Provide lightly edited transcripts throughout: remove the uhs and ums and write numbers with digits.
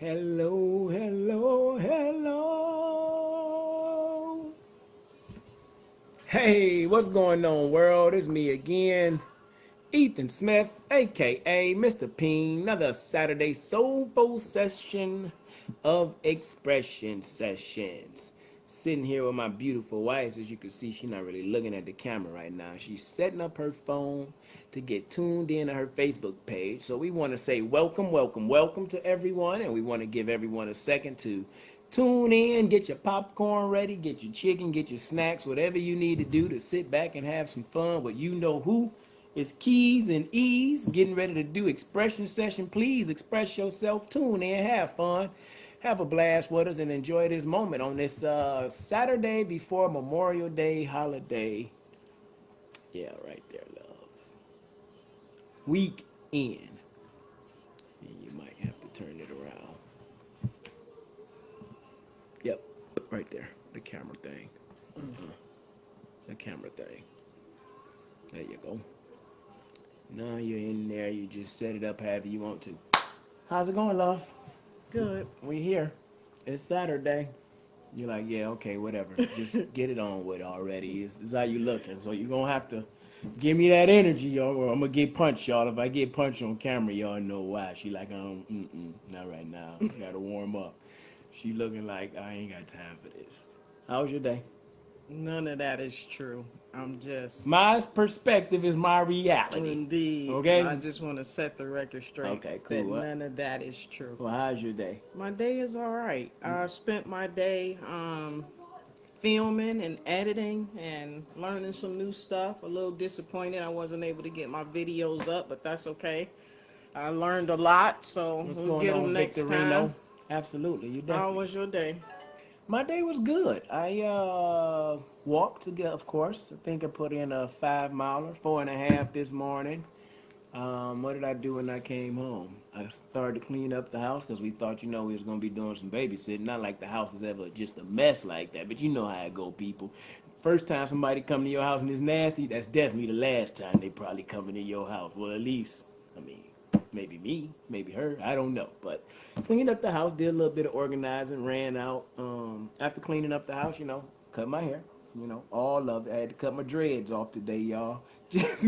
Hello, hello, hello. Hey, what's going on, world? It's me again, Ethan Smith, aka Mr. P.I.E.N. Another Saturday soulful session of expression sessions. Sitting here with my beautiful wife. As you can see, she's not really looking at the camera right now. She's setting up her phone to get tuned in to her Facebook page. So we want to say welcome, welcome, welcome to everyone, and we want to give everyone a second to tune in, get your popcorn ready, get your chicken, get your snacks, whatever you need to do to sit back and have some fun. But you know who is Keys and Ease getting ready to do expression session. Please express yourself, tune in, have fun, have a blast with us, and enjoy this moment on this Saturday before Memorial Day holiday. Yeah, right there, love. Weekend. And you might have to turn it around. Yep, right there, the camera thing. The camera thing. There you go. Now you're in there, you just set it up however you want to. How's it going, love? Good. We here. It's Saturday. You're like, yeah, okay, whatever. Just get it on with already. It's how you looking. So you're gonna have to give me that energy, y'all, or I'm gonna get punched, y'all. If I get punched on camera, y'all know why. She like, not right now. Gotta warm up. She looking like I ain't got time for this. How was your day? None of that is true. I'm just My perspective is my reality. indeed. I Okay? just want to set the record straight Okay, that cool. none of that is true. Well, how's your day? My day is all right. I spent my day filming and editing and learning some new stuff. A little disappointed I wasn't able to get my videos up, but that's okay. I learned a lot, so What's we'll going get on, them next Victorino? time. Absolutely, you How definitely. was your day? My day was good. I walked to get, of course. I think I put in a 5 miler, 4.5 this morning. What did I do when I came home? I started to clean up the house because we thought, we was gonna be doing some babysitting. Not like the house is ever just a mess like that, but you know how it go, people. First time somebody come to your house and it's nasty, that's definitely the last time they probably coming to your house. Well, at least, I mean, maybe me, maybe her, I don't know. But cleaned up the house, did a little bit of organizing, ran out. After cleaning up the house, cut my hair. All of it. I had to cut my dreads off today, y'all. Just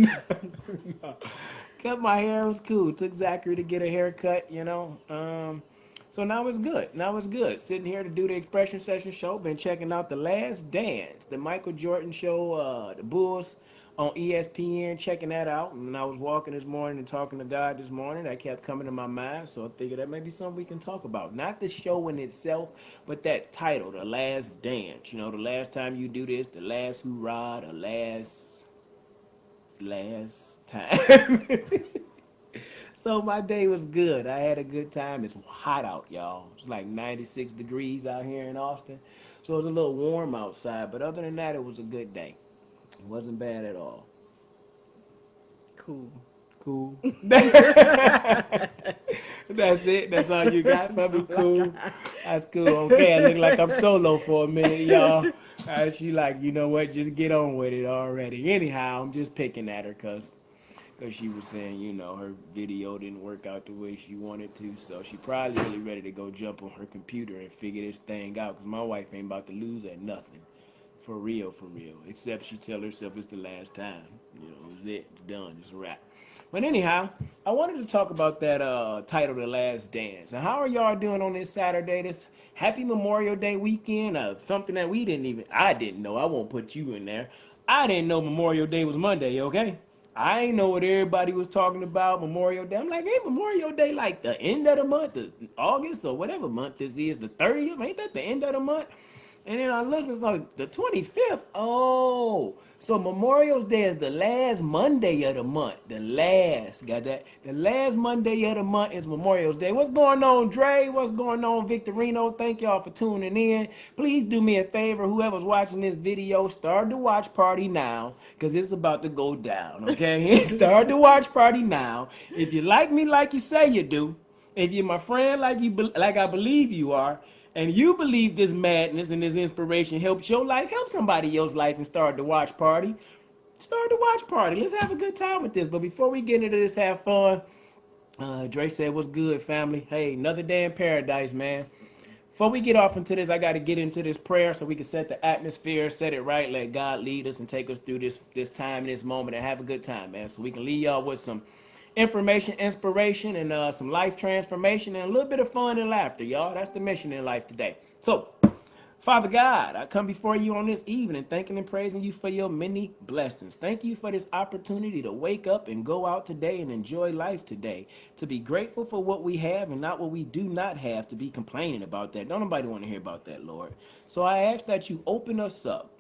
cut my hair. It was cool. Took Zachary to get a haircut. So now it's good. Now it's good. Sitting here to do the expression session show. Been checking out The Last Dance, the Michael Jordan show, the Bulls on ESPN, checking that out. And I was walking this morning and talking to God this morning. That kept coming to my mind. So I figured that may be something we can talk about. Not the show in itself, but that title, The Last Dance. The last time you do this, the last hoorah, the last time. So my day was good. I had a good time. It's hot out, y'all. It's like 96 degrees out here in Austin. So it was a little warm outside. But other than that, it was a good day. It wasn't bad at all. Cool. Cool. That's it. That's all you got for That's me. all I Cool. got. That's cool. Okay, I look like I'm solo for a minute, y'all. She like, you know what? Just get on with it already. Anyhow, I'm just picking at her because she was saying, her video didn't work out the way she wanted to. So she probably really ready to go jump on her computer and figure this thing out. Because my wife ain't about to lose at nothing. For real, for real. Except she tell herself it's the last time. It's it. It's done. It's a wrap. But anyhow, I wanted to talk about that title, The Last Dance. And how are y'all doing on this Saturday, this happy Memorial Day weekend? Something that I didn't know. I won't put you in there. I didn't know Memorial Day was Monday, okay? I ain't know what everybody was talking about Memorial Day. I'm like, ain't Memorial Day like the end of the month, August or whatever month this is, the 30th? Ain't that the end of the month? And then I look, it's like the 25th. Oh, so Memorial Day is the last Monday of the month. Got that? The last Monday of the month is Memorial Day. What's going on, Dre? What's going on, Victorino? Thank y'all for tuning in. Please do me a favor, whoever's watching this video, start the watch party now, because it's about to go down, okay? Start the watch party now. If you like me like you say you do, if you're my friend like I believe you are, and you believe this madness and this inspiration helps your life, help somebody else's life, and start the watch party. Start the watch party. Let's have a good time with this. But before we get into this, have fun. Dre said, "What's good, family? Hey, another day in paradise, man." Before we get off into this, I got to get into this prayer so we can set the atmosphere, set it right, let God lead us and take us through this time, this moment, and have a good time, man. So we can leave y'all with some information, inspiration, and some life transformation, and a little bit of fun and laughter, y'all. That's the mission in life today. So, Father God, I come before you on this evening, thanking and praising you for your many blessings. Thank you for this opportunity to wake up and go out today and enjoy life today. To be grateful for what we have and not what we do not have, to be complaining about that. Don't nobody want to hear about that, Lord. So I ask that you open us up.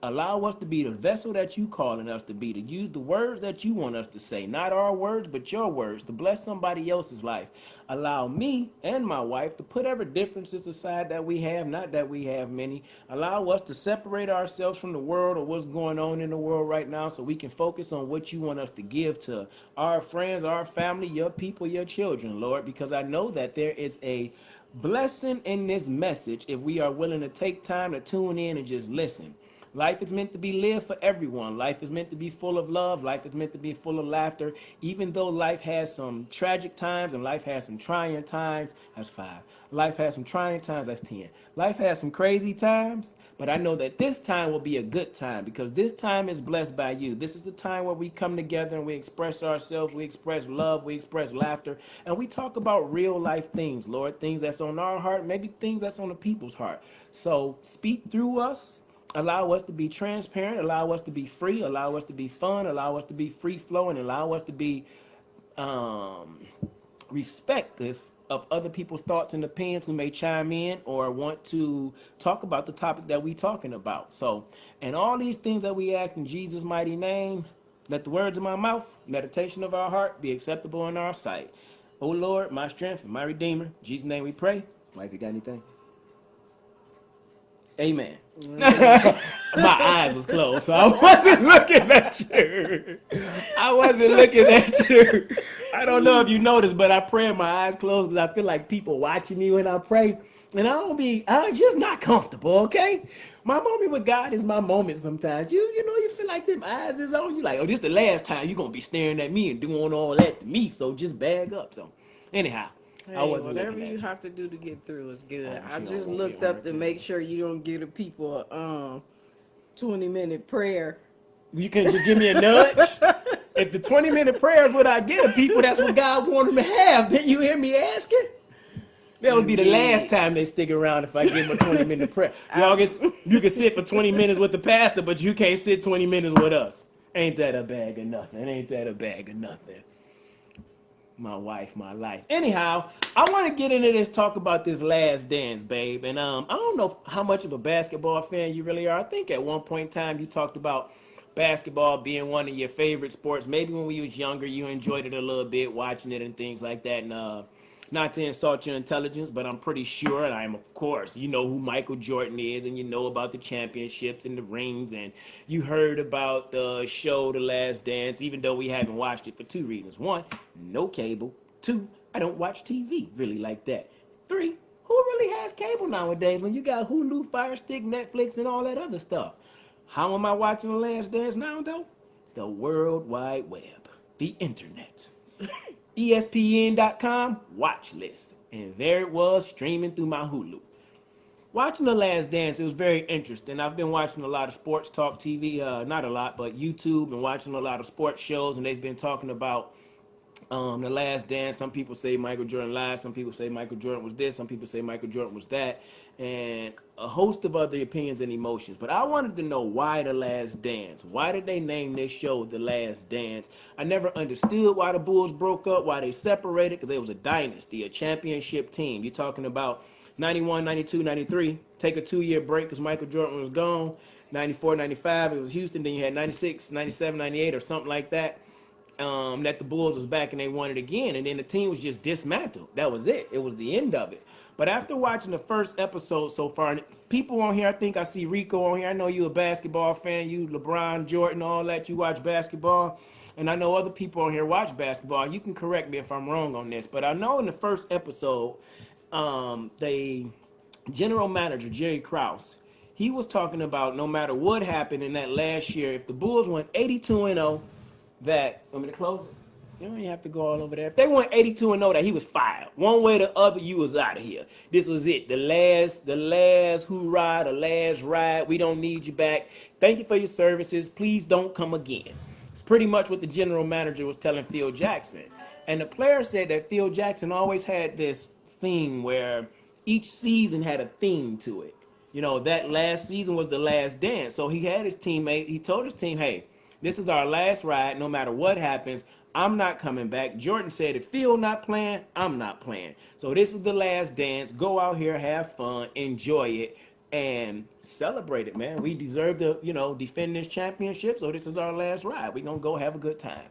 Allow us to be the vessel that you calling us to be, to use the words that you want us to say, not our words, but your words, to bless somebody else's life. Allow me and my wife to put every differences aside that we have, not that we have many. Allow us to separate ourselves from the world or what's going on in the world right now so we can focus on what you want us to give to our friends, our family, your people, your children, Lord, because I know that there is a blessing in this message if we are willing to take time to tune in and just listen. Life is meant to be lived for everyone. Life is meant to be full of love. Life is meant to be full of laughter. Even though life has some tragic times and life has some trying times, that's 5. Life has some trying times, that's 10. Life has some crazy times, but I know that this time will be a good time because this time is blessed by you. This is the time where we come together and we express ourselves, we express love, we express laughter, and we talk about real life things, Lord, things that's on our heart, maybe things that's on the people's heart. So speak through us. Allow us to be transparent, allow us to be free, allow us to be fun, allow us to be free flowing, allow us to be um, respectful of other people's thoughts and opinions who may chime in or want to talk about the topic that we talking about. So, and all these things that we ask in Jesus' mighty name, let the words of my mouth, meditation of our heart be acceptable in our sight. O Lord, my strength and my redeemer, in Jesus' name we pray. Mike, you got anything? Amen. My eyes was closed, so I wasn't looking at you. I wasn't looking at you. I don't know if you noticed, but I pray with my eyes closed because I feel like people watching me when I pray. And I'm just not comfortable, okay? My moment with God is my moment sometimes. You feel like them eyes is on you. Like, oh, this the last time you're going to be staring at me and doing all that to me, so just bag up. So, anyhow. I Hey, wasn't whatever looking at you you. have to do to get through is good. Oh, I she just don't want looked me up to make sure you don't give the people a 20-minute prayer. You can just give me a nudge. If the 20-minute prayer is what I get of people, that's what God wanted them to have. Didn't you hear me asking? That would be the last Indeed. time they stick around if I give them a 20-minute prayer. Abs- You can sit for 20 minutes with the pastor, but you can't sit 20 minutes with us. Ain't that a bag of nothing? Ain't that a bag of nothing? My wife, my life. Anyhow, I want to get into this, talk about this last dance, babe. And I don't know how much of a basketball fan you really are. I think at one point in time you talked about basketball being one of your favorite sports. Maybe when we was younger, you enjoyed it a little bit, watching it and things like that. And not to insult your intelligence, but I'm pretty sure, and I'm of course, you know who Michael Jordan is, and you know about the championships and the rings, and you heard about the show The Last Dance, even though we haven't watched it for 2 reasons. One, no cable. Two, I don't watch TV really like that. Three, who really has cable nowadays when you got Hulu, Fire Stick, Netflix, and all that other stuff? How am I watching The Last Dance now, though? The World Wide Web, the internet. ESPN.com watch list. And there it was streaming through my Hulu. Watching The Last Dance, it was very interesting. I've been watching a lot of sports talk TV, not a lot, but YouTube, and watching a lot of sports shows, and they've been talking about The Last Dance. Some people say Michael Jordan lied. Some people say Michael Jordan was this. Some people say Michael Jordan was that. And a host of other opinions and emotions. But I wanted to know why The Last Dance. Why did they name this show The Last Dance? I never understood why the Bulls broke up, why they separated, because it was a dynasty, a championship team. You're talking about 91, 92, 93. Take a 2-year break because Michael Jordan was gone. 94, 95, it was Houston. Then you had 96, 97, 98 or something like that. That the Bulls was back and they won it again, and then the team was just dismantled. That was it. It was the end of it. But after watching the first episode so far, and people on here, I think I see Rico on here. I know you a basketball fan, you LeBron, Jordan, all that. You watch basketball, and I know other people on here watch basketball. You can correct me if I'm wrong on this, but I know in the first episode, the general manager Jerry Krause, he was talking about no matter what happened in that last year, if the Bulls went 82-0, that, want me to close it? You don't even have to go all over there. If they went 82 and 0, that he was fired. One way or the other, you was out of here. This was it. The last hoorah, the last ride. We don't need you back. Thank you for your services. Please don't come again. It's pretty much what the general manager was telling Phil Jackson. And the player said that Phil Jackson always had this thing where each season had a theme to it. You know, that last season was the last dance. So he had his teammate, he told his team, hey, this is our last ride. No matter what happens, I'm not coming back. Jordan said, if Phil not playing, I'm not playing. So this is the last dance. Go out here, have fun, enjoy it, and celebrate it, man. We deserve to, defend this championship. So this is our last ride. We're going to go have a good time.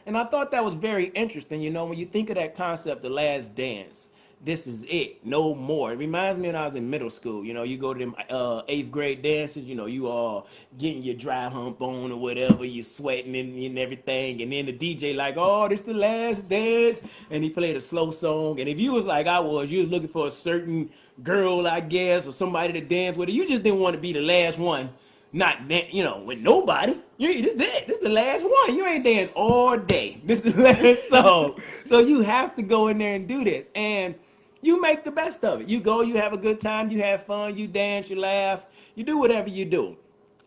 And I thought that was very interesting. When you think of that concept, the last dance, this is it, no more. It reminds me when I was in middle school. You go to them 8th grade dances. You all getting your dry hump on or whatever. You sweating and everything, and then the DJ like, oh, this the last dance, and he played a slow song. And if you was like I was, you was looking for a certain girl, I guess, or somebody to dance with. You just didn't want to be the last one. Not with nobody. This it. This is the last one. You ain't dance all day. This is the last song. So you have to go in there and do this. And you make the best of it. You go, you have a good time, you have fun, you dance, you laugh, you do whatever you do.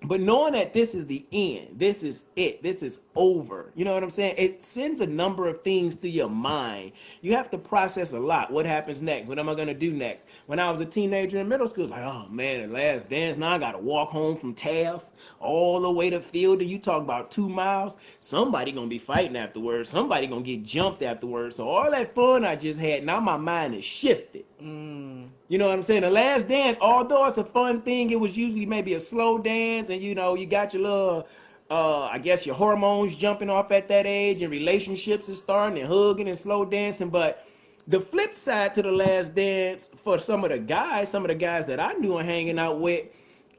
But knowing that this is the end, this is it, this is over, you know what I'm saying? It sends a number of things through your mind. You have to process a lot. What happens next? What am I going to do next? When I was a teenager in middle school, it's like, oh man, the last dance. Now I got to walk home from Taft all the way to Fielder. You talk about 2 miles. Somebody going to be fighting afterwards. Somebody going to get jumped afterwards. So all that fun I just had, now my mind is shifted. You know what I'm saying? The last dance, although it's a fun thing, it was usually maybe a slow dance, and you got your little, I guess your hormones jumping off at that age, and relationships is starting, and hugging and slow dancing. But the flip side to the last dance for some of the guys that I knew and hanging out with,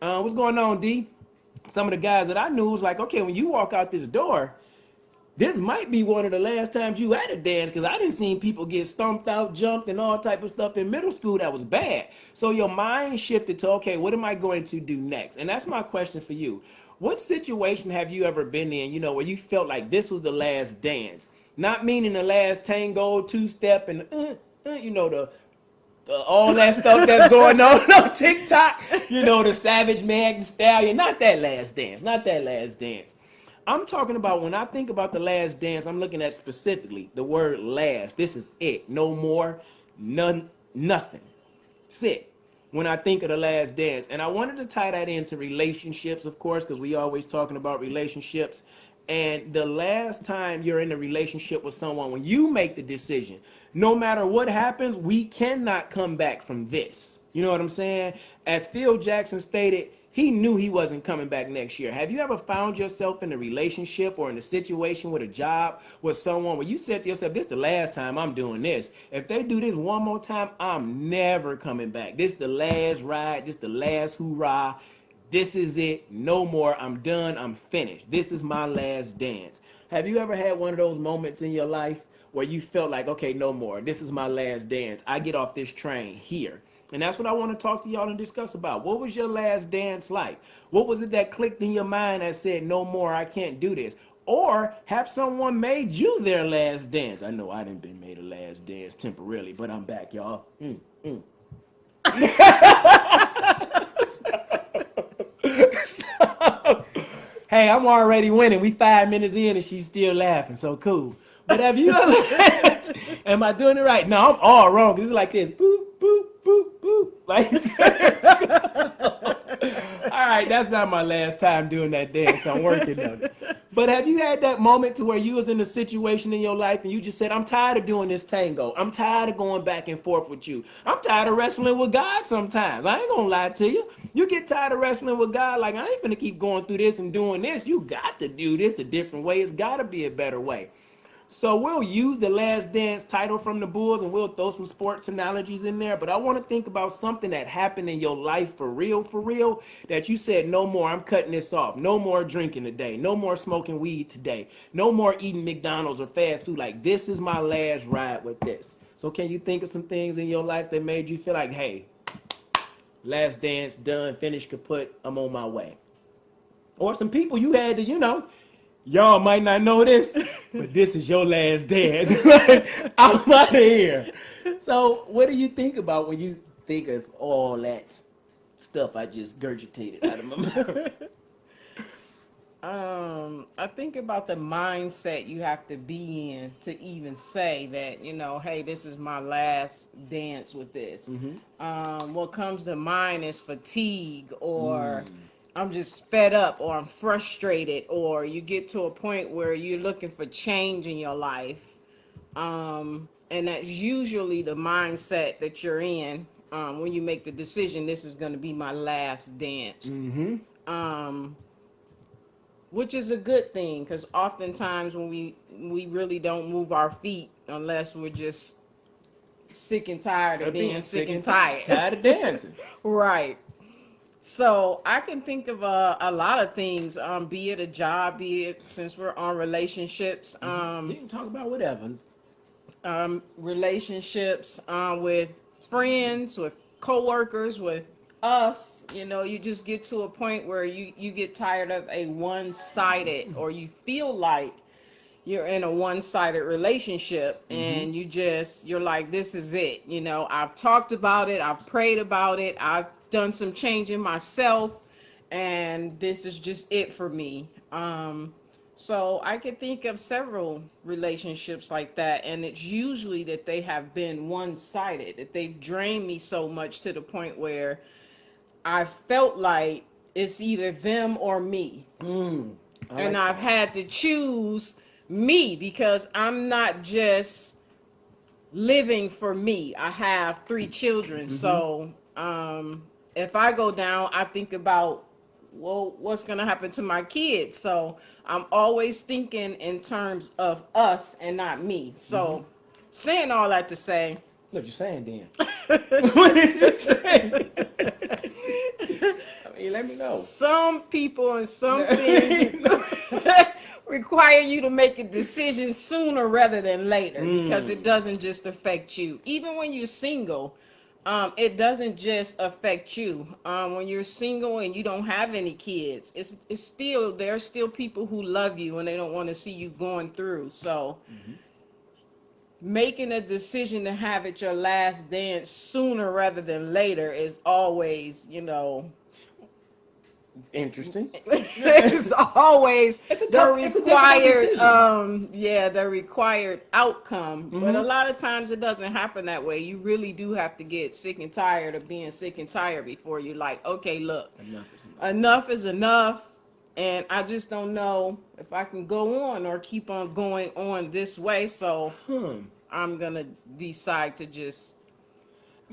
what's going on, D? Some of the guys that I knew was like, okay, when you walk out this door, this might be one of the last times you at a dance, because I didn't see people get stomped out, jumped, and all type of stuff in middle school that was bad. So your mind shifted to, okay, what am I going to do next? And that's my question for you. What situation have you ever been in, where you felt like this was the last dance? Not meaning the last tango, two-step, and all that stuff that's going on TikTok. The Savage Mag Stallion. Not that last dance. Not that last dance. I'm talking about, when I think about the last dance, I'm looking at specifically the word last. This is it. No more, none, nothing. That's it. When I think of the last dance. And I wanted to tie that into relationships, of course, because we always talking about relationships. And the last time you're in a relationship with someone, when you make the decision, no matter what happens, we cannot come back from this. You know what I'm saying? As Phil Jackson stated, he knew he wasn't coming back next year. Have you ever found yourself in a relationship or in a situation with a job with someone where you said to yourself, this is the last time I'm doing this. If they do this one more time, I'm never coming back. This is the last ride. This is the last hoorah. This is it. No more. I'm done. I'm finished. This is my last dance. Have you ever had one of those moments in your life where you felt like, okay, no more. This is my last dance. I get off this train here. And that's what I want to talk to y'all and discuss about. What was your last dance like? What was it that clicked in your mind that said, no more, I can't do this? Or have someone made you their last dance? I know I done been made a last dance temporarily, but I'm back, y'all. Hey, I'm already winning. We 5 minutes in and she's still laughing. So cool. But have you ever... Am I doing it right? No, I'm all wrong. It's like this. Boop, boop, boop, boop. Like, all right, that's not my last time doing that dance. I'm working on it. But have you had that moment to where you was in a situation in your life and you just said, I'm tired of doing this tango. I'm tired of going back and forth with you. I'm tired of wrestling with God sometimes. I ain't gonna lie to you. You get tired of wrestling with God, like, I ain't gonna keep going through this and doing this. You got to do this a different way. It's gotta be a better way. So we'll use the Last Dance title from the Bulls and we'll throw some sports analogies in there. But I want to think about something that happened in your life for real, that you said, no more, I'm cutting this off. No more drinking today. No more smoking weed today. No more eating McDonald's or fast food. Like, this is my last ride with this. So can you think of some things in your life that made you feel like, hey, last dance, done, finished, kaput, I'm on my way? Or some people you had to, Y'all might not know this, but this is your last dance. Like, I'm out of here. So, what do you think about when you think of all that stuff I just gurgitated out of my mouth? I think about the mindset you have to be in to even say that, hey, this is my last dance with this. What comes to mind is fatigue, or I'm just fed up, or I'm frustrated, or you get to a point where you're looking for change in your life. And that's usually the mindset that you're in when you make the decision, this is going to be my last dance. Um, which is a good thing, because oftentimes when we really don't move our feet unless we're just sick and tired of being sick and tired. Tired of dancing. Right. So I can think of a lot of things, be it a job, be it, since we're on relationships, You can talk about whatever. relationships with friends, with coworkers, with us. You just get to a point where you get tired of a one-sided, or you feel like you're in a one-sided relationship, and you're like, this is it. I've talked about it, I've prayed about it, I've done some changing myself, and this is just it for me. So I can think of several relationships like that, and it's usually that they have been one-sided, that they've drained me so much to the point where I felt like it's either them or me. I And like I've that. had to choose me, because I'm not just living for me. I have three children. So if I go down, I think about, well, what's going to happen to my kids? So I'm always thinking in terms of us and not me. So saying all that to say, What you saying, Dan? What did you say? I mean, let me know. some people and some things require you to make a decision sooner rather than later, because it doesn't just affect you. Even when you're single, it doesn't just affect you. When you're single and you don't have any kids, it's still, there are still people who love you and they don't want to see you going through. So making a decision to have it your last dance sooner rather than later is always, Interesting. it's always the It's a difficult required decision. the required outcome. But a lot of times it doesn't happen that way. You really do have to get sick and tired of being sick and tired before you're like, okay, look, Enough is enough. enough is enough, and I just don't know if I can go on or keep on going on this way. So Hmm. I'm gonna decide to just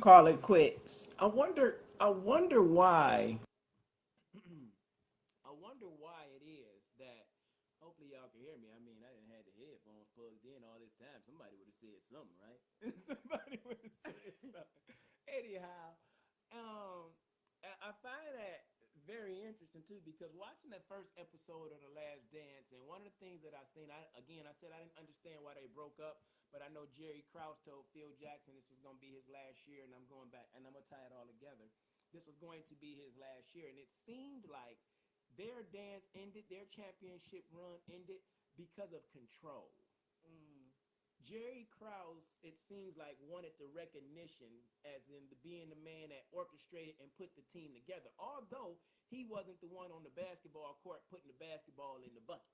call it quits. I wonder. I wonder why. I wonder why it is that. Hopefully y'all can hear me. I mean, I didn't have the headphones plugged in all this time. Somebody would have said something, right? Somebody would have said something. Anyhow, I find that very interesting too, because watching that first episode of The Last Dance, and one of the things that I seen, I said I didn't understand why they broke up, but I know Jerry Krause told Phil Jackson this was going to be his last year, and I'm going back and I'm gonna tie it all together. This was going to be his last year, and it seemed like their dance ended, their championship run ended because of control. Jerry Krause, it seems like, wanted the recognition as in the being the man that orchestrated and put the team together. Although he wasn't the one on the basketball court putting the basketball in the bucket.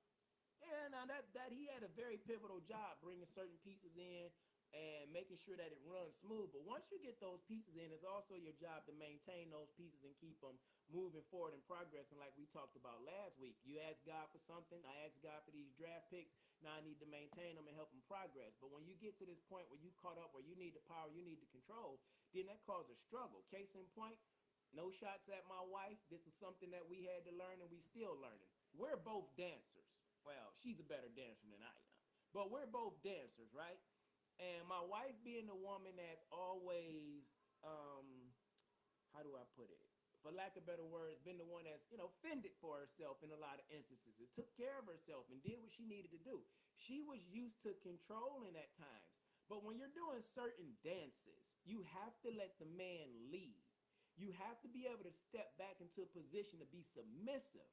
Yeah, now that he had a very pivotal job bringing certain pieces in and making sure that it runs smooth. But once you get those pieces in, it's also your job to maintain those pieces and keep them moving forward and progressing, like we talked about last week. You ask God for something, I ask God for these draft picks. Now I need to maintain them and help them progress. But when you get to this point where you caught up, where you need the power, you need the control, then that causes struggle. Case in point, no shots at my wife. This is something that we had to learn and we still learning. We're both dancers. Well, she's a better dancer than I am. But we're both dancers, right? And my wife being the woman that's always, how do I put it? For lack of better words, been the one that's, fended for herself in a lot of instances. It took care of herself and did what she needed to do. She was used to controlling at times. But when you're doing certain dances, you have to let the man lead. You have to be able to step back into a position to be submissive.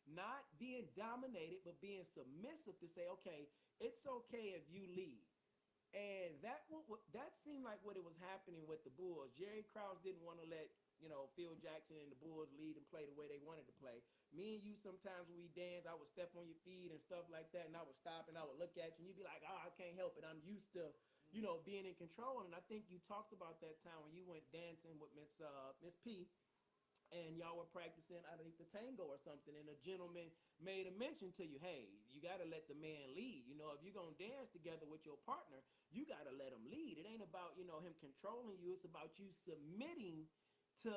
not being dominated, but being submissive to say, okay, it's okay if you lead. And that seemed like what it was happening with the Bulls. Jerry Krause didn't want to let Phil Jackson and the Bulls lead and play the way they wanted to play. Me and you sometimes when we dance, I would step on your feet and stuff like that, and I would stop and I would look at you, and you'd be like, "Oh, I can't help it. I'm used to, being in control." And I think you talked about that time when you went dancing with Miss P, and y'all were practicing underneath the tango or something, and a gentleman made a mention to you, hey, you got to let the man lead. If you're going to dance together with your partner, you got to let him lead. It ain't about, him controlling you. It's about you submitting to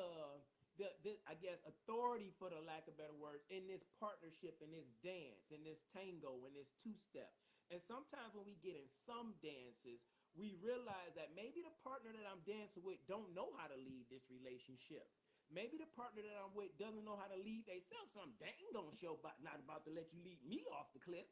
the I guess, authority, for the lack of better words, in this partnership, in this dance, in this tango, in this two-step. And sometimes when we get in some dances, we realize that maybe the partner that I'm dancing with don't know how to lead this relationship. Maybe the partner that I'm with doesn't know how to lead themselves, so I'm dang gonna show not about to let you lead me off the cliff.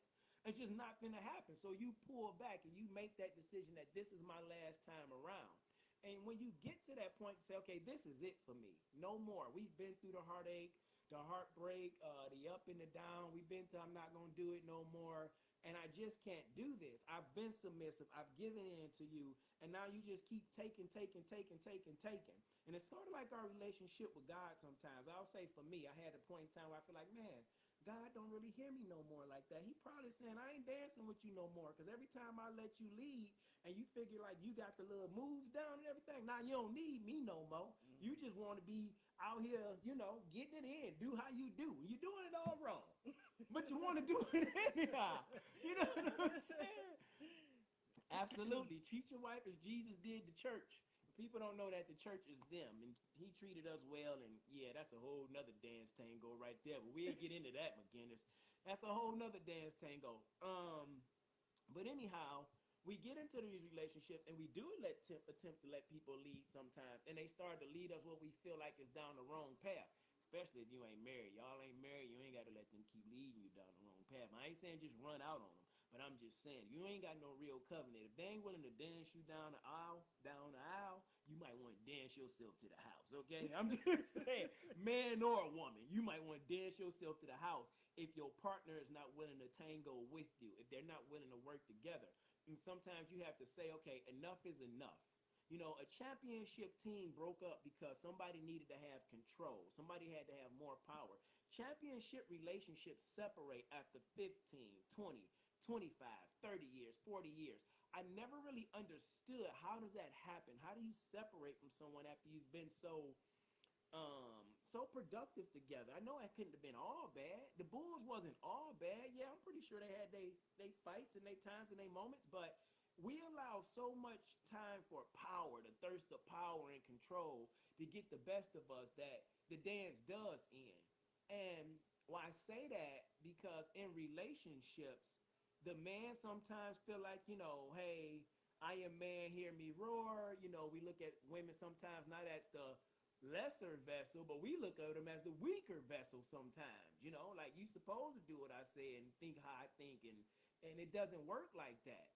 It's just not gonna happen. So you pull back and you make that decision that this is my last time around. And when you get to that point, say, okay, this is it for me. No more. We've been through the heartache, the heartbreak, the up and the down. We've been to I'm not gonna do it no more. And I just can't do this. I've been submissive. I've given in to you. And now you just keep taking. And it's sort of like our relationship with God sometimes. I'll say for me, I had a point in time where I feel like, man, God don't really hear me no more like that. He probably saying, I ain't dancing with you no more. Because every time I let you lead and you figure like you got the little moves down and everything, now you don't need me no more. You just want to be out here, getting it in. Do how you do. You're doing it all wrong. But you want to do it anyhow. You know what I'm saying? Absolutely. Treat your wife as Jesus did the church. People don't know that the church is them, and he treated us well. And yeah, that's a whole nother dance tango right there. But we'll get into that, McGinnis. That's a whole nother dance tango. But anyhow, we get into these relationships and we do attempt to let people lead sometimes, and they start to lead us what we feel like is down the wrong path. Especially if you ain't married. Y'all ain't married, you ain't got to let them keep leading you down the wrong path. I ain't saying just run out on them, but I'm just saying, you ain't got no real covenant. If they ain't willing to dance you down the aisle, you might want to dance yourself to the house, okay? I'm just saying, man or a woman, you might want to dance yourself to the house if your partner is not willing to tango with you, if they're not willing to work together. And sometimes you have to say, okay, enough is enough. A championship team broke up because somebody needed to have control. Somebody had to have more power. Championship relationships separate after 15, 20, 25, 30 years, 40 years. I never really understood, how does that happen? How do you separate from someone after you've been so productive together? I know it couldn't have been all bad. The Bulls wasn't all bad. Yeah, I'm pretty sure they had they fights and they times and they moments, but we allow so much time for power, the thirst of power and control to get the best of us, that the dance does end. And why I say that, because in relationships, the man sometimes feel like, hey, I am man, hear me roar. We look at women sometimes not as the lesser vessel, but we look at them as the weaker vessel sometimes. Like, you supposed to do what I say and think how I think, and it doesn't work like that.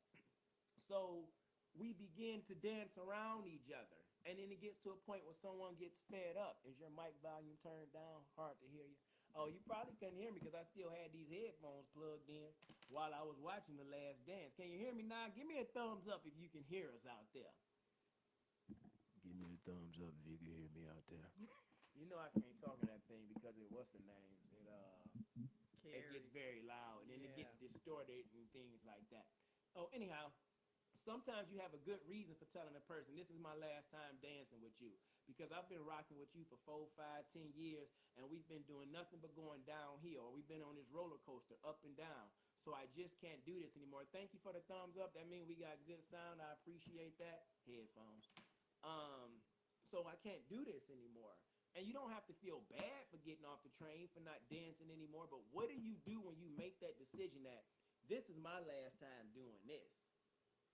So we begin to dance around each other. And then it gets to a point where someone gets fed up. Is your mic volume turned down? Hard to hear you. Oh, you probably couldn't hear me because I still had these headphones plugged in while I was watching The Last Dance. Can you hear me now? Give me a thumbs up if you can hear us out there. Give me a thumbs up if you can hear me out there. I can't talk in that thing because what's the names? It gets Carries. very loud and then it gets Yeah. distorted and things like that. Oh, anyhow, sometimes you have a good reason for telling a person, this is my last time dancing with you, because I've been rocking with you for 4, 5, 10 years, and we've been doing nothing but going downhill, or we've been on this roller coaster up and down. So I just can't do this anymore. Thank you for the thumbs up. That means we got good sound. I appreciate that. Headphones. um so I can't do this anymore. And you don't have to feel bad for getting off the train, for not dancing anymore, but what do you do when you make that decision that this is my last time doing this?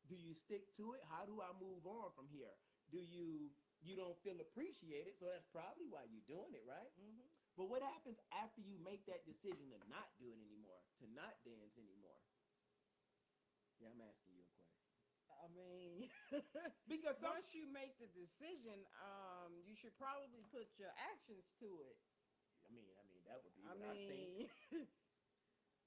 Do you stick to it? How do I move on from here? Do you don't feel appreciated, so that's probably why you're doing it, right? Mm-hmm. But what happens after you make that decision to not do it anymore, to not dance anymore? Yeah, I'm asking you a question. I mean, Because some once you make the decision, you should probably put your actions to it. I mean, that would be I what I think. mean,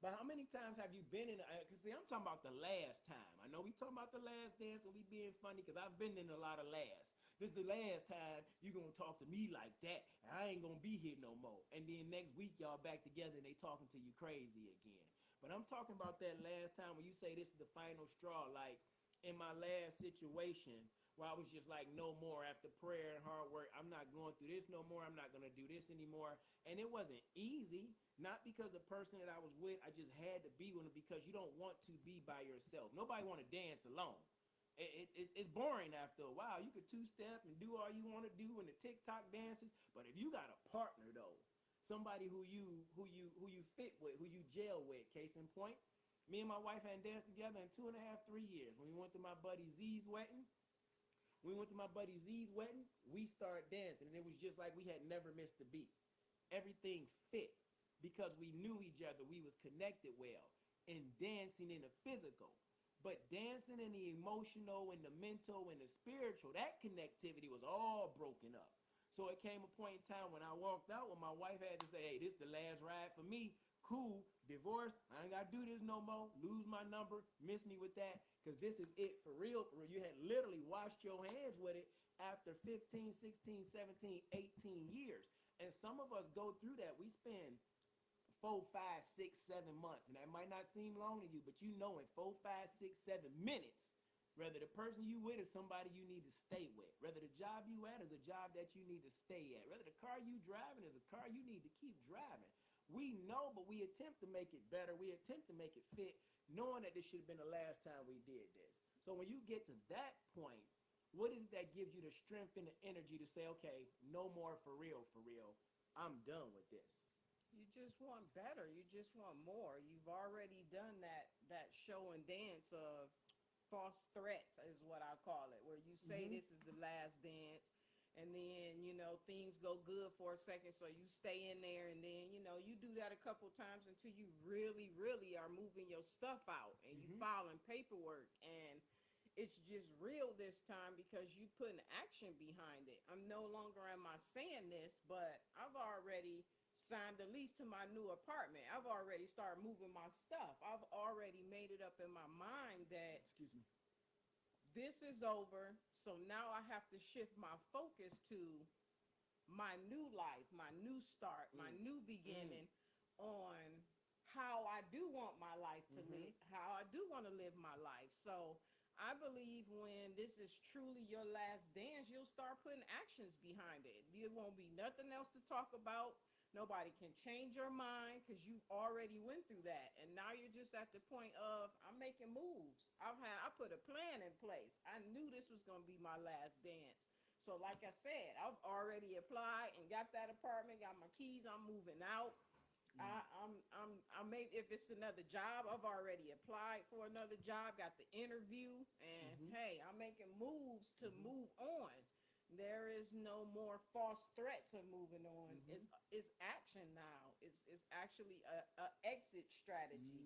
But how many times have you been in? Cause see, I'm talking about the last time. I know we talking about the last dance and we being funny, cause I've been in a lot of last. This is the last time you gonna talk to me like that, and I ain't gonna be here no more. And then next week y'all back together and they talking to you crazy again. But I'm talking about that last time when you say this is the final straw. Like in my last situation, where I was just like, no more after prayer and hard work. I'm not going through this no more. I'm not gonna do this anymore. And it wasn't easy. Not because the person that I was with, I just had to be with him because you don't want to be by yourself. Nobody want to dance alone. It's boring after a while. You could two-step and do all you want to do in the TikTok dances, but if you got a partner though, somebody who you fit with, who you gel with, case in point, me and my wife hadn't danced together in 2.5, 3 years. When we went to my buddy Z's wedding, we started dancing, and it was just like we had never missed a beat. Everything fit because we knew each other. We was connected well, and dancing in the physical, but dancing in the emotional and the mental and the spiritual, that connectivity was all broken up. So it came a point in time when I walked out when my wife had to say, hey, this is the last ride for me. Cool, divorced. I ain't got to do this no more. Lose my number. Miss me with that. Because this is it for real, for real. You had literally washed your hands with it after 15, 16, 17, 18 years. And some of us go through that. We spend 4, 5, 6, 7 months, and that might not seem long to you, but you know in 4, 5, 6, 7 minutes, whether the person you with is somebody you need to stay with, whether the job you at is a job that you need to stay at, whether the car you driving is a car you need to keep driving. We know, but we attempt to make it better. We attempt to make it fit, knowing that this should have been the last time we did this. So when you get to that point, what is it that gives you the strength and the energy to say, okay, no more for real, for real. I'm done with this. you just want better. You just want more. You've already done that show and dance of false threats is what I call it, where you say Mm-hmm. this is the last dance, and then things go good for a second, so you stay in there, and then you do that a couple times until you really, really are moving your stuff out and you Mm-hmm. filing paperwork, and it's just real this time because you put an action behind it. I'm no longer am I saying this, but I've already signed the lease to my new apartment. I've already started moving my stuff. I've already made it up in my mind that Excuse me. this is over. So now I have to shift my focus to my new life, my new start, my new beginning on how I do want my life to live, how I do want to live my life. So I believe when this is truly your last dance, you'll start putting actions behind it. There won't be nothing else to talk about. Nobody can change your mind because you already went through that. And now you're just at the point of I'm making moves. I put a plan in place. I knew this was gonna be my last dance. So like I said, I've already applied and got that apartment, got my keys, I'm moving out. I may if it's another job, I've already applied for another job, got the interview, and hey, I'm making moves to move on. There is no more false threats of moving on. It's action now. It's actually a exit strategy.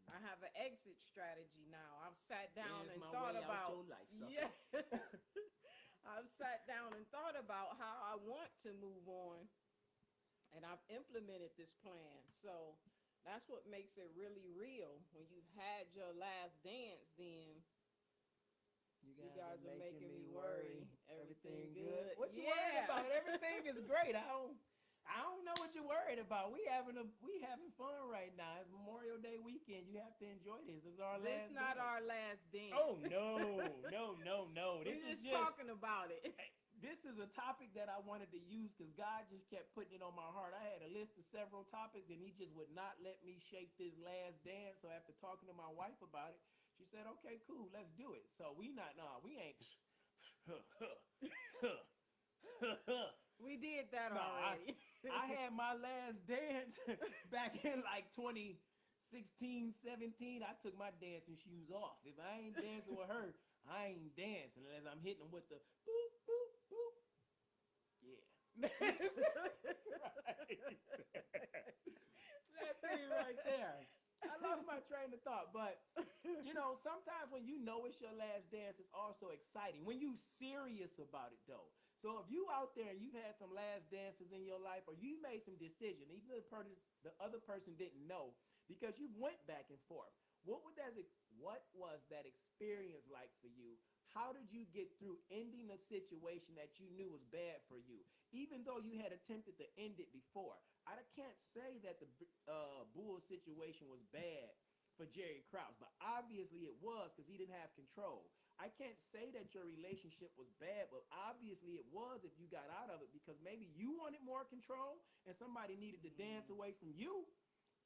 I have an exit strategy now. I've sat down There's and my thought way out your about life, sucker. yeah. I've sat down and thought about how I want to move on, and I've implemented this plan. So that's what makes it really real. When you've had your last dance, then You you guys are guys are making making me me worry. worry. Everything Everything good? good? What you worried Yeah. about? Everything is great. I don't know what you're worried about. We having fun right now. It's Memorial Day weekend. You have to enjoy this. This is our This last not dance. our last Oh dance. no, no, no, no. We This is just just talking about it. this is a topic that I wanted to use because God just kept putting it on my heart. I had a list of several topics, and He just would not let me shake this last dance. So after talking to my wife about it, she said, "Okay, cool, let's do it." So we ain't. We did that No, I already. I had my last dance back in like 2016, 17. I took my dancing shoes off. If I ain't dancing with her, I ain't dancing unless I'm hitting them with the boop, boop, boop. Yeah. Right. That thing right there. I lost my train of thought, but sometimes when you know it's your last dance, it's also exciting. When you serious about it though. So if you out there and you've had some last dances in your life or you made some decision, even the other person didn't know because you've went back and forth. What was that experience like for you? How did you get through ending a situation that you knew was bad for you, even though you had attempted to end it before? I can't say that the Bull situation was bad for Jerry Krause, but obviously it was because he didn't have control. I can't say that your relationship was bad, but obviously it was if you got out of it because maybe you wanted more control and somebody needed to dance away from you.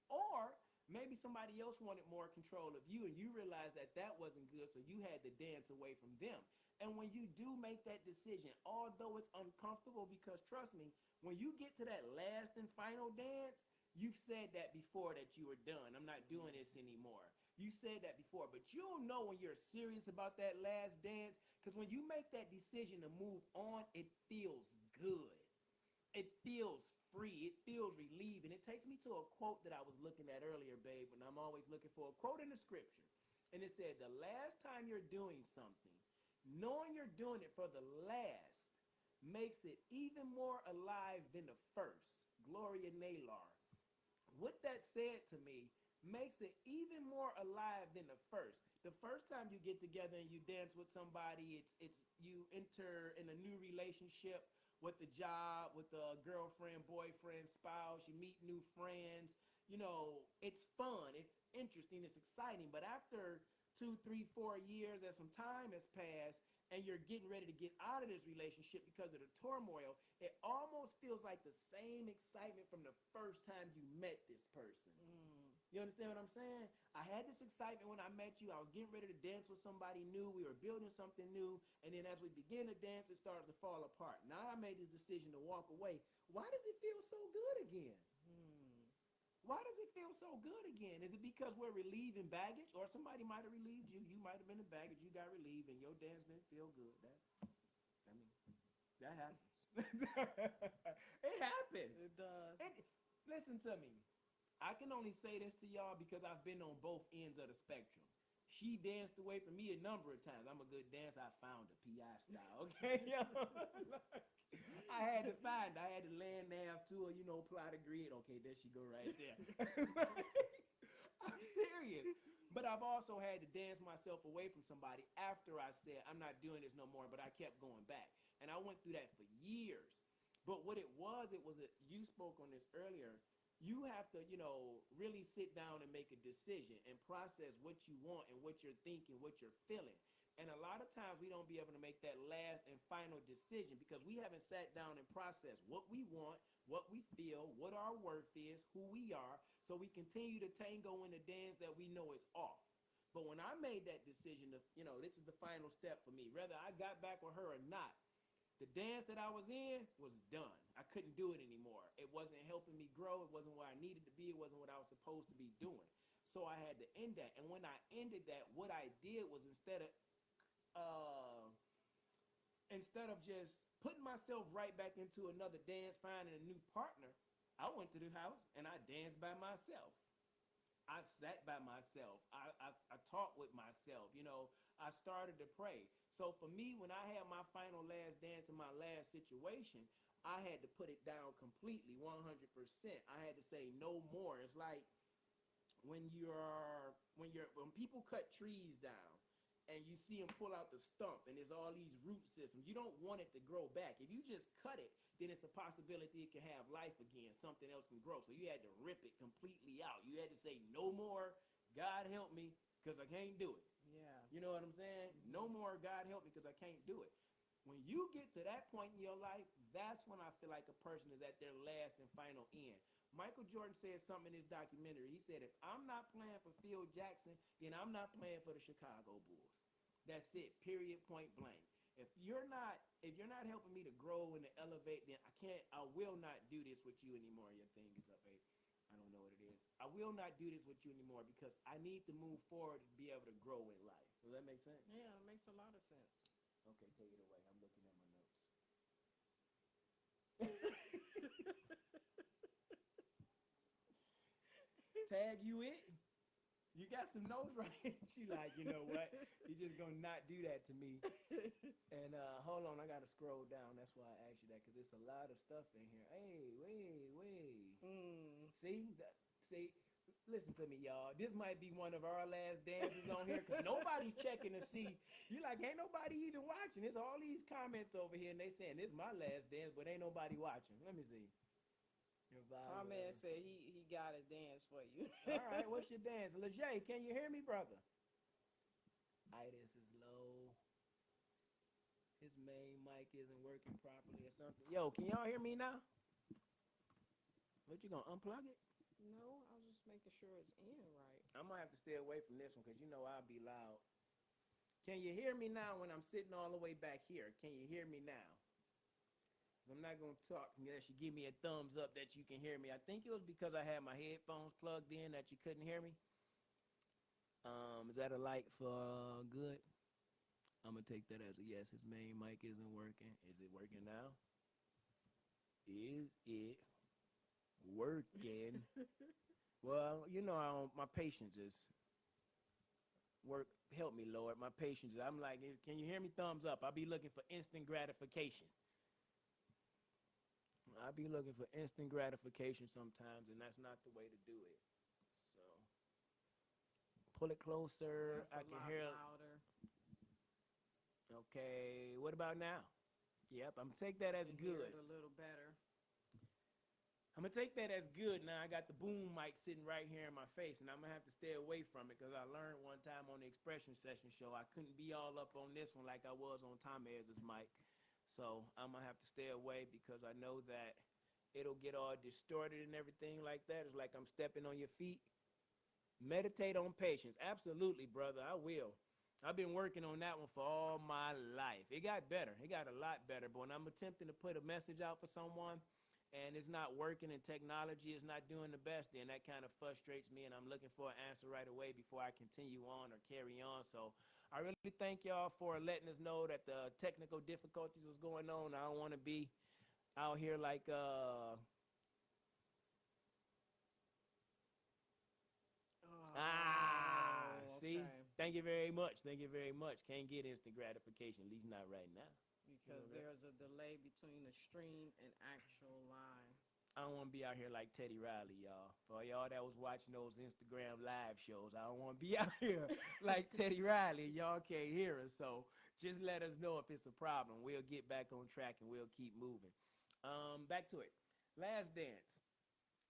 Or maybe somebody else wanted more control of you and you realized that that wasn't good, so you had to dance away from them. And when you do make that decision, although it's uncomfortable, because trust me, when you get to that last and final dance, you've said that before that you were done. I'm not doing this anymore. You said that before, but you'll know when you're serious about that last dance because when you make that decision to move on, it feels good. It feels free. It feels relieving. It takes me to a quote that I was looking at earlier, babe, and I'm always looking for a quote in the scripture. And it said, the last time you're doing something, knowing you're doing it for the last, makes it even more alive than the first. Gloria Naylor. What that said to me makes it even more alive than the first. The first time you get together and you dance with somebody, it's you enter in a new relationship with the job, with the girlfriend, boyfriend, spouse, you meet new friends. It's fun, it's interesting, it's exciting. But after 2, 3, 4 years, as some time has passed, and you're getting ready to get out of this relationship because of the turmoil, it almost feels like the same excitement from the first time you met this person. You understand what I'm saying? I had this excitement when I met you. I was getting ready to dance with somebody new. We were building something new. And then as we begin to dance, it starts to fall apart. Now I made this decision to walk away. Why does it feel so good again? Why does it feel so good again? Is it because we're relieving baggage, or somebody might have relieved you? You might have been the baggage, you got relieved, and your dance didn't feel good. I mean, that happens. It happens. It does. Listen to me. I can only say this to y'all because I've been on both ends of the spectrum. She danced away from me a number of times. I'm a good dancer. I found a P.I.E.N style, okay? I had to find her. I had to land nav to her, plot a grid. Okay, there she go right there. I'm serious. But I've also had to dance myself away from somebody after I said, I'm not doing this no more, but I kept going back. And I went through that for years. But what you spoke on this earlier. You have to, really sit down and make a decision and process what you want and what you're thinking, what you're feeling. And a lot of times we don't be able to make that last and final decision because we haven't sat down and processed what we want, what we feel, what our worth is, who we are. So we continue to tango in a dance that we know is off. But when I made that decision to, this is the final step for me, whether I got back with her or not, the dance that I was in was done. I couldn't do it anymore. It wasn't helping me grow. It wasn't where I needed to be. It wasn't what I was supposed to be doing. So I had to end that. And when I ended that, what I did was instead of just putting myself right back into another dance, finding a new partner, I went to the house and I danced by myself. I sat by myself. I talked with myself. I started to pray. So for me, when I had my final last dance in my last situation, I had to put it down completely, 100%. I had to say no more. It's like when people cut trees down and you see them pull out the stump and there's all these root systems, you don't want it to grow back. If you just cut it, then it's a possibility it can have life again, something else can grow. So you had to rip it completely out. You had to say no more, God help me, because I can't do it. Yeah. You know what I'm saying? No more, God help me, because I can't do it. When you get to that point in your life, that's when I feel like a person is at their last and final end. Michael Jordan said something in his documentary. He said, if I'm not playing for Phil Jackson, then I'm not playing for the Chicago Bulls. That's it, period, point blank. If you're not helping me to grow and to elevate, then I will not do this with you anymore. Your thing is up, babe. I don't know what it is. I will not do this with you anymore because I need to move forward and be able to grow in life. Does that make sense? Yeah, it makes a lot of sense. Okay, take it away. I'm looking at my notes. Tag, you it? You got some notes right. She like, you know what? You just gonna not do that to me. And hold on, I gotta scroll down. That's why I asked you that, because it's a lot of stuff in here. Hey, wait. Mm. See, listen to me, y'all. This might be one of our last dances on here, because nobody's checking to see. You like, ain't nobody even watching. It's all these comments over here, and they saying this is my last dance, but ain't nobody watching. Let me see. My man Revival. said he got a dance for you. All right, what's your dance? Leger, can you hear me, brother? Itis is low. His main mic isn't working properly or something. Yo, can y'all hear me now? What, you gonna unplug it? No, I was just making sure it's in right. I'm gonna have to stay away from this one because you know I'll be loud. Can you hear me now when I'm sitting all the way back here? Can you hear me now? Because I'm not gonna talk unless you give me a thumbs up that you can hear me. I think it was because I had my headphones plugged in that you couldn't hear me. Is that a light for good? I'm gonna take that as a yes. His main mic isn't working. Is it working now? Is it working? Well, you know, my patience is work. Help me, Lord. My patience. I'm like, can you hear me? Thumbs up. I'll be looking for instant gratification. I'll be looking for instant gratification sometimes, and that's not the way to do it. So pull it closer. That's a I can lot hear. louder. Okay, what about now? Yep, I'm gonna take that as Can hear it good. a little better. I'm gonna take that as good. Now I got the boom mic sitting right here in my face, and I'm gonna have to stay away from it because I learned one time on the Expression Session show I couldn't be all up on this one like I was on Tom Ayers' mic. So I'm gonna have to stay away because I know that it'll get all distorted and everything like that. It's like I'm stepping on your feet. Meditate on patience. Absolutely, brother. I will. I've been working on that one for all my life. It got better. It got a lot better. But when I'm attempting to put a message out for someone and it's not working and technology is not doing the best, then that kind of frustrates me and I'm looking for an answer right away before I continue on or carry on. So I really thank y'all for letting us know that the technical difficulties was going on. I don't want to be out here like Oh, see? okay. Thank you very much. Thank you very much. Can't get instant gratification, at least not right now. You know Because that? there's a delay between the stream and actual live. I don't want to be out here like Teddy Riley, y'all. For y'all that was watching those Instagram live shows, I don't want to be out here like Teddy Riley. Y'all can't hear us, so just let us know if it's a problem. We'll get back on track and we'll keep moving. Back to it. Last Dance.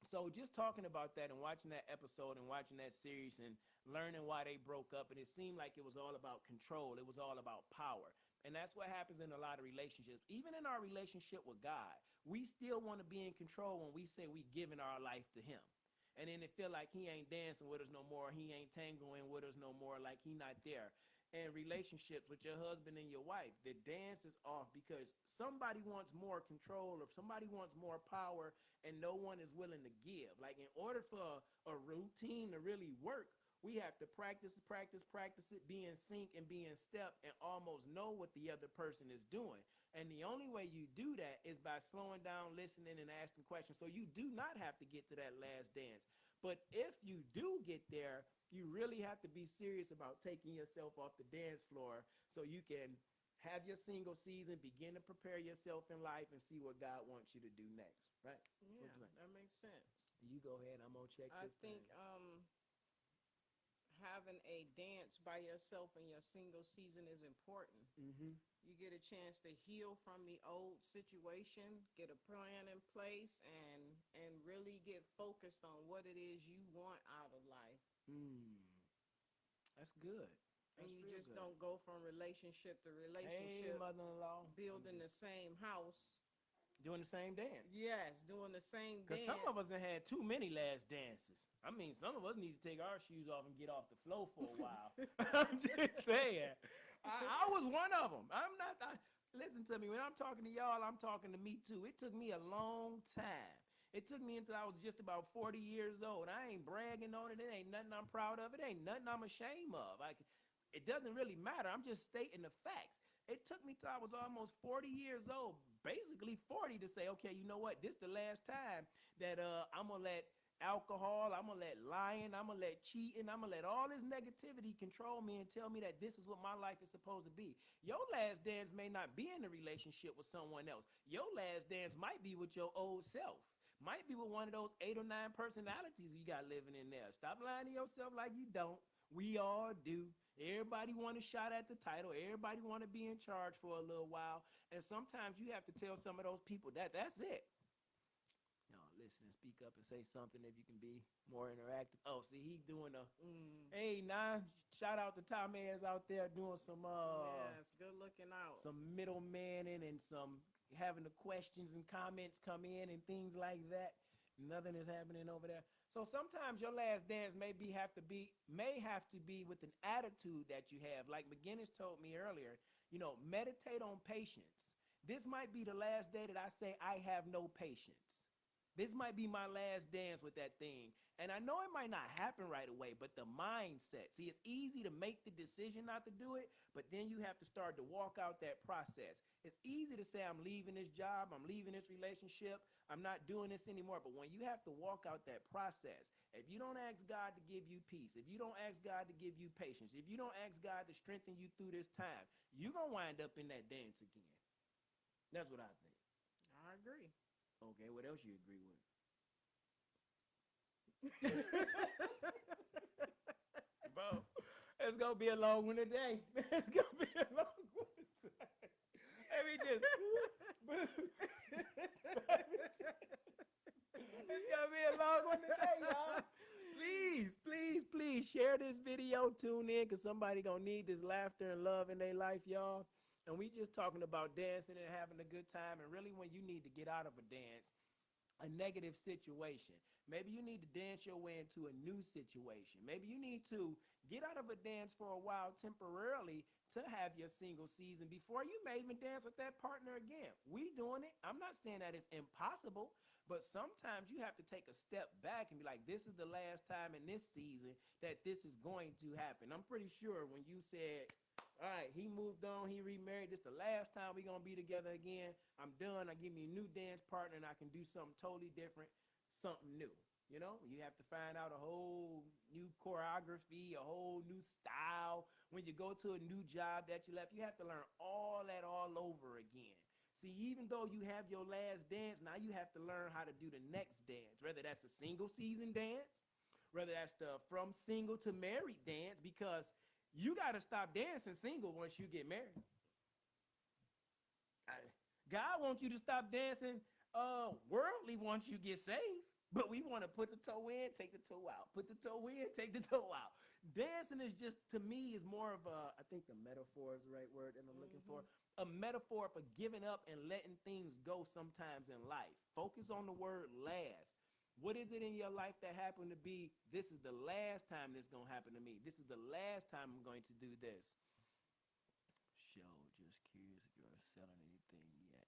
So just talking about that and watching that episode and watching that series and learning why they broke up, and it seemed like it was all about control. It was all about power. And that's what happens in a lot of relationships. Even in our relationship with God, we still want to be in control when we say we giving our life to him. And then it feel like he ain't dancing with us no more. He ain't tangoing with us no more. Like he not there. And relationships with your husband and your wife, the dance is off because somebody wants more control or somebody wants more power and no one is willing to give. Like in order for a routine to really work, we have to practice it, be in sync and be in step and almost know what the other person is doing. And the only way you do that is by slowing down, listening, and asking questions. So you do not have to get to that last dance. But if you do get there, you really have to be serious about taking yourself off the dance floor so you can have your single season, begin to prepare yourself in life, and see what God wants you to do next. Right? Yeah, What you think? that makes sense. You go ahead. I'm gonna check I this thing. think having a dance by yourself in your single season is important. Mm-hmm. You get a chance to heal from the old situation, get a plan in place, and really get focused on what it is you want out of life. Mm, that's good. And That's you real just good. don't go from relationship to Hey, relationship mother-in-law. I'm building the just same house. doing the same dance. Yes, doing the same Because some of us dance. have had too many last dances. I mean, some of us need to take our shoes off and get off the floor for a while. I'm just saying. I was one of them. I'm not. Listen to me. When I'm talking to y'all, I'm talking to me too. It took me a long time. It took me until I was just about 40 years old. I ain't bragging on it. It ain't nothing I'm proud of. It ain't nothing I'm ashamed of. Like, it doesn't really matter. I'm just stating the facts. It took me till I was almost 40 years old, basically 40, to say, okay, you know what? This is the last time that I'm gonna let alcohol, I'm gonna let lying, I'm gonna let cheating, I'm gonna let all this negativity control me and tell me that this is what my life is supposed to be. Your last dance may not be in a relationship with someone else. Your last dance might be with your old self. Might be with one of those 8 or 9 personalities you got living in there. Stop lying to yourself like you don't. We all do. Everybody want a shot at the title. Everybody want to be in charge for a little while. And sometimes you have to tell some of those people that that's it. Listen and speak up and say something if you can be more interactive. Oh, see, he doing a hey nah. Shout out to Tom Ayers out there doing Yes, good looking out. some middlemaning and some having the questions and comments come in and things like that. Nothing is happening over there. So sometimes your last dance may have to be with an attitude that you have. Like McGinnis told me earlier, meditate on patience. This might be the last day that I say I have no patience. This might be my last dance with that thing. And I know it might not happen right away, but the mindset. See, it's easy to make the decision not to do it, but then you have to start to walk out that process. It's easy to say, I'm leaving this job, I'm leaving this relationship, I'm not doing this anymore. But when you have to walk out that process, if you don't ask God to give you peace, if you don't ask God to give you patience, if you don't ask God to strengthen you through this time, you're going to wind up in that dance again. That's what I think. I agree. Okay, what else you agree with? Bro, it's gonna be a long one today. It's gonna be a long one today. Let me just. It's gonna be a long one today, y'all. Please, please, please share this video. Tune in, cause somebody gonna need this laughter and love in their life, y'all. And we just talking about dancing and having a good time. And really, when you need to get out of a dance, a negative situation. Maybe you need to dance your way into a new situation. Maybe you need to get out of a dance for a while temporarily to have your single season before you may even dance with that partner again. We doing it. I'm not saying that it's impossible, but sometimes you have to take a step back and be like, this is the last time in this season that this is going to happen. I'm pretty sure when you said, all right, he moved on, he remarried. This the last time we gonna be together again. I'm done. I give me a new dance partner and I can do something totally different, something new. You have to find out a whole new choreography, a whole new style. When you go to a new job that you left, you have to learn all that all over again. See, even though you have your last dance, now you have to learn how to do the next dance, whether that's a single season dance, whether that's the from single to married dance, because you got to stop dancing single once you get married. God wants you to stop dancing worldly once you get saved. But we want to put the toe in, take the toe out. Put the toe in, take the toe out. Dancing is just, to me, is more of a, I think the metaphor is the right word that I'm looking for. A metaphor for giving up and letting things go sometimes in life. Focus on the word last. What is it in your life that happened to be, this is the last time this is going to happen to me. This is the last time I'm going to do this. Show, just curious if you're selling anything yet.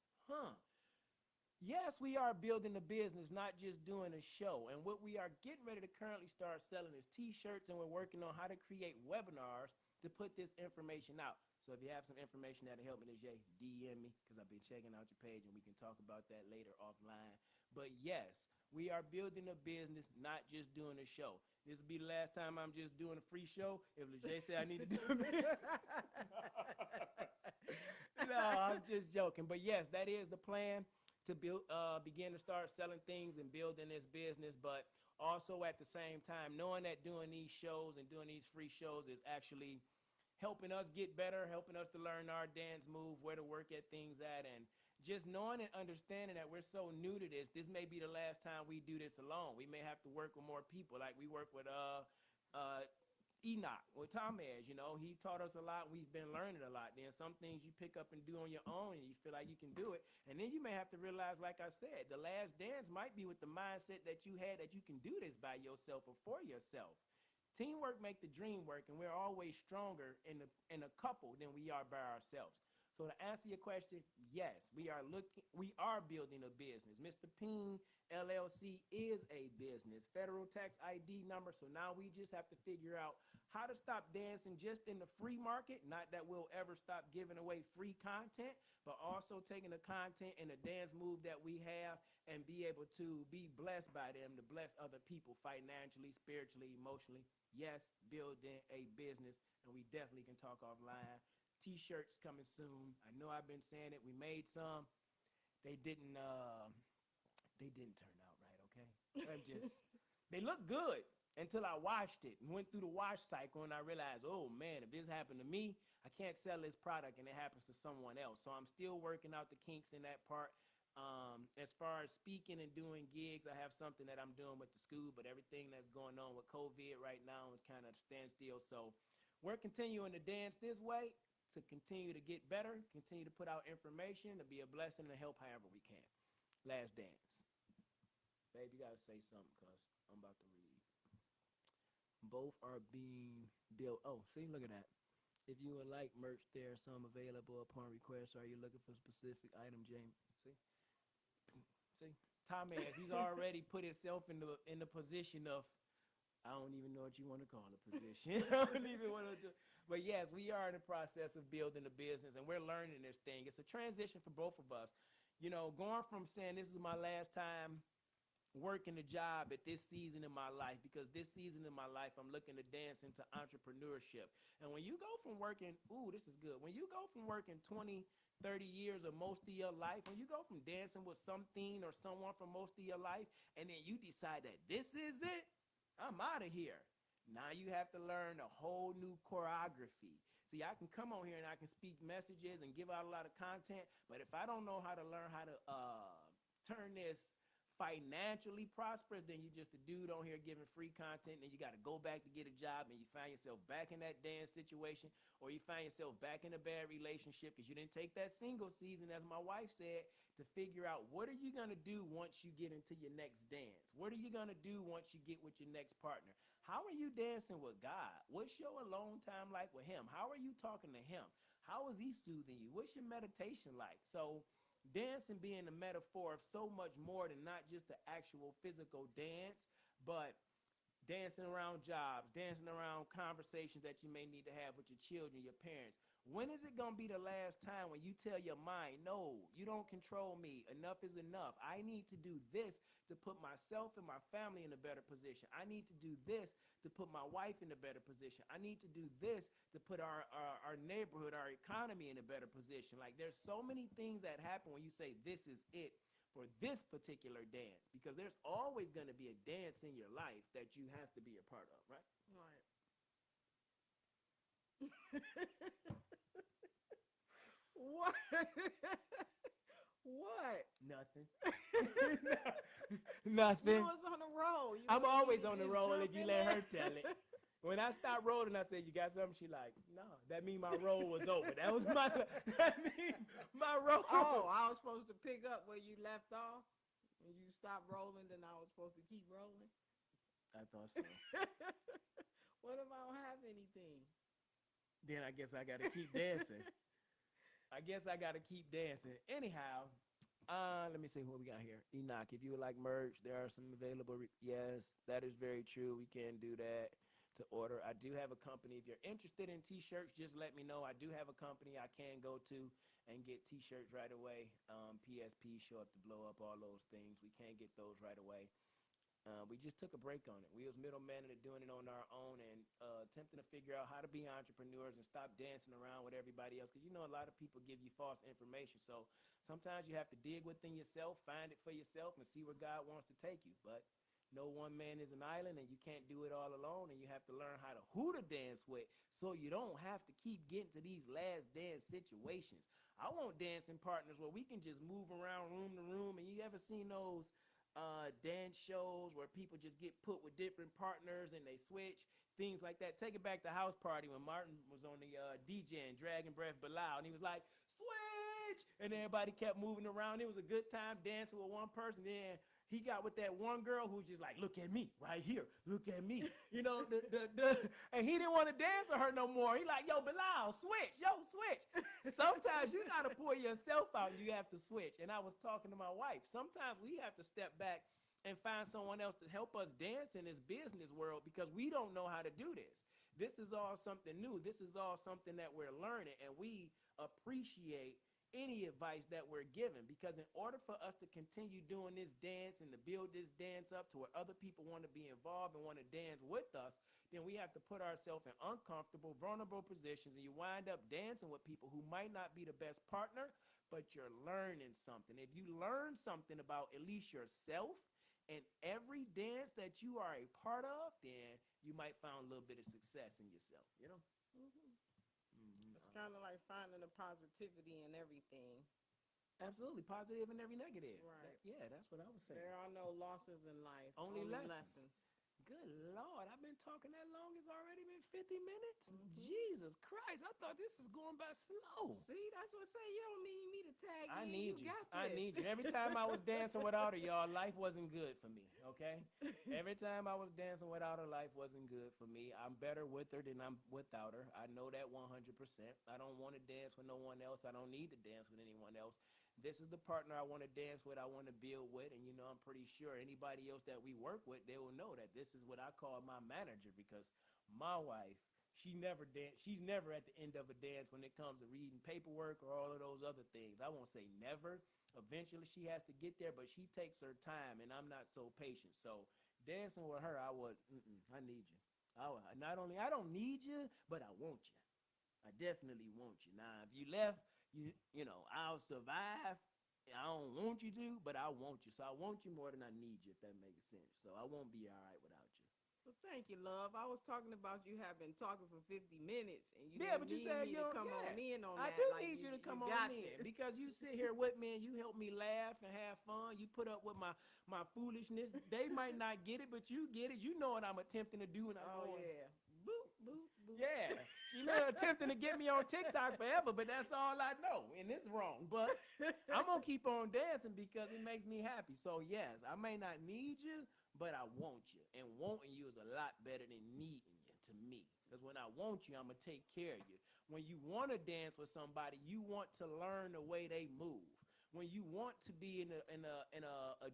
Yes, we are building a business, not just doing a show. And what we are getting ready to currently start selling is t-shirts, and we're working on how to create webinars to put this information out. So if you have some information that'll help me, Jay, DM me, because I've been checking out your page and we can talk about that later offline. But yes, we are building a business, not just doing a show. This will be the last time I'm just doing a free show. If LeJay say I need to do a business. No, I'm just joking. But yes, that is the plan, to begin to start selling things and building this business. But also at the same time, knowing that doing these shows and doing these free shows is actually helping us get better, helping us to learn our dance move, where to work at things at, and just knowing and understanding that we're so new to this. This may be the last time we do this alone. We may have to work with more people, like we work with Enoch with Tom Ayers. He taught us a lot. We've been learning a lot. Then some things you pick up and do on your own and you feel like you can do it. And then you may have to realize, like I said, the last dance might be with the mindset that you had, that you can do this by yourself or for yourself. Teamwork make the dream work, and we're always stronger in a couple than we are by ourselves. So to answer your question, yes, we are building a business. Mr. P.I.E.N. LLC is a business, federal tax ID number. So now we just have to figure out how to stop dancing just in the free market. Not that we'll ever stop giving away free content, but also taking the content and the dance move that we have and be able to be blessed by them to bless other people financially, spiritually, emotionally. Yes, building a business, and we definitely can talk offline. T-shirts coming soon. I know I've been saying it. We made some. They didn't. They didn't turn out right. Okay, I'm just. They look good until I washed it and went through the wash cycle, and I realized, oh man, if this happened to me, I can't sell this product, and it happens to someone else. So I'm still working out the kinks in that part. As far as speaking and doing gigs, I have something that I'm doing with the school, but everything that's going on with COVID right now is kind of standstill. So we're continuing to dance this way to continue to get better, continue to put out information, to be a blessing and help however we can. Last dance. Babe, you gotta say something because I'm about to read. Both are being built. Oh, see, look at that. If you would like merch, there are some available upon request. Are you looking for specific item, Jamie? See, Tom has he's already put himself in the position of I don't even know what you want to call a position. I don't even want to. But yes, we are in the process of building a business, and we're learning this thing. It's a transition for both of us. You know, going from saying this is my last time working a job at this season in my life, because this season in my life I'm looking to dance into entrepreneurship. And when you go from working, ooh, this is good, when you go from working 20, 30 years or most of your life, when you go from dancing with something or someone for most of your life, and then you decide that this is it, I'm out of here. Now you have to learn a whole new choreography. See, I can come on here and I can speak messages and give out a lot of content, but if I don't know how to learn how to turn this financially prosperous, then you just a dude on here giving free content, and you got to go back to get a job, and you find yourself back in that dance situation, or you find yourself back in a bad relationship because you didn't take that single season, as my wife said, to figure out what are you going to do once you get into your next dance. What are you going to do once you get with your next partner? How are you dancing with God? What's your alone time like with him? How are you talking to him? How is he soothing you? What's your meditation like? So dancing being a metaphor of so much more than not just the actual physical dance, but dancing around jobs, dancing around conversations that you may need to have with your children, your parents. When is it going to be the last time when you tell your mind, no, you don't control me. Enough is enough. I need to do this to put myself and my family in a better position. I need to do this to put my wife in a better position. I need to do this to put our neighborhood, our economy in a better position. Like there's so many things that happen when you say this is it for this particular dance, because there's always going to be a dance in your life that you have to be a part of, right? Right. What? What? Nothing. You Nothing. was on a roll. You I'm want me always to on the just roll jump if you in let there? her tell it. When I stopped rolling, I said, "You got something?" She like, "No." That mean my roll was over. That was my. That mean my Oh, roll. I was supposed to pick up where you left off. When you stopped rolling, then I was supposed to keep rolling. I thought so. What if I don't have anything? Then I guess I got to keep dancing. I guess I got to keep dancing. Anyhow, let me see what we got here. Enoch, if you would like merch, there are some available. Yes, that is very true. We can do that to order. I do have a company. If you're interested in t-shirts, just let me know. I do have a company I can go to and get t-shirts right away. PSP, show up to blow up, all those things. We can get those right away. We just took a break on it. We was middlemen and doing it on our own and attempting to figure out how to be entrepreneurs and stop dancing around with everybody else. Because you know a lot of people give you false information. So sometimes you have to dig within yourself, find it for yourself, and see where God wants to take you. But no one man is an island, and you can't do it all alone. And you have to learn how to who to dance with, so you don't have to keep getting to these last dance situations. I want dancing partners where we can just move around room to room. And you ever seen those dance shows where people just get put with different partners and they switch, things like that? Take it back to House Party when Martin was on the DJ and Dragon Breath Bilal, and he was like, switch! And everybody kept moving around. It was a good time dancing with one person. Then he got with that one girl who was just like, look at me right here, look at me, you know, and he didn't want to dance with her no more. He like, yo, Bilal, switch, yo, switch. Sometimes you got to pull yourself out and you have to switch. And I was talking to my wife, sometimes we have to step back and find someone else to help us dance in this business world, because we don't know how to do this. This is all something new. This is all something that we're learning, and we appreciate any advice that we're given, because in order for us to continue doing this dance and to build this dance up to where other people want to be involved and want to dance with us, then we have to put ourselves in uncomfortable, vulnerable positions, and you wind up dancing with people who might not be the best partner, but you're learning something. If you learn something about at least yourself in every dance that you are a part of, then you might find a little bit of success in yourself, you know? It's kind of like finding the positivity in everything. Absolutely, positive and every negative. Right. Yeah, that's what I was saying. There are no losses in life, Only only lessons. lessons. Good Lord, I've been talking that long. It's already been 50 minutes? Jesus Christ, I thought this was going by slow. See, that's what I say. You don't need me to tag I in. You need you. got I this. need you. Every time I was dancing without her, y'all, life wasn't good for me, okay? Every time I was dancing without her, life wasn't good for me. I'm better with her than I'm without her. I know that 100%. I don't want to dance with no one else. I don't need to dance with anyone else. This is the partner I want to dance with, I want to build with, and, you know, I'm pretty sure anybody else that we work with, they will know that this is what I call my manager, because my wife, she's never at the end of a dance when it comes to reading paperwork or all of those other things. I won't say never. Eventually she has to get there, but she takes her time, and I'm not so patient. So dancing with her, I need you. Not only I don't need you, but I want you. I definitely want you. Now, if you left, you know, I'll survive. I don't want you to, but I want you. So I want you more than I need you, if that makes sense. So I won't be all right without you. Well, thank you, love. I was talking about you have been talking for 50 minutes and you Yeah, didn't but you need said me you to don't, come on yeah. in on I that. do Like need you you to you come on got in this. because you sit here with me and you help me laugh and have fun. You put up with my foolishness. They might not get it, but you get it. You know what I'm attempting to do, and I'm Oh going, yeah. Boop, boop, boop. yeah. She been attempting to get me on TikTok forever, but that's all I know, and it's wrong. But I'm gonna keep on dancing because it makes me happy. So yes, I may not need you, but I want you, and wanting you is a lot better than needing you to me. Because when I want you, I'm gonna take care of you. When you want to dance with somebody, you want to learn the way they move. When you want to be in a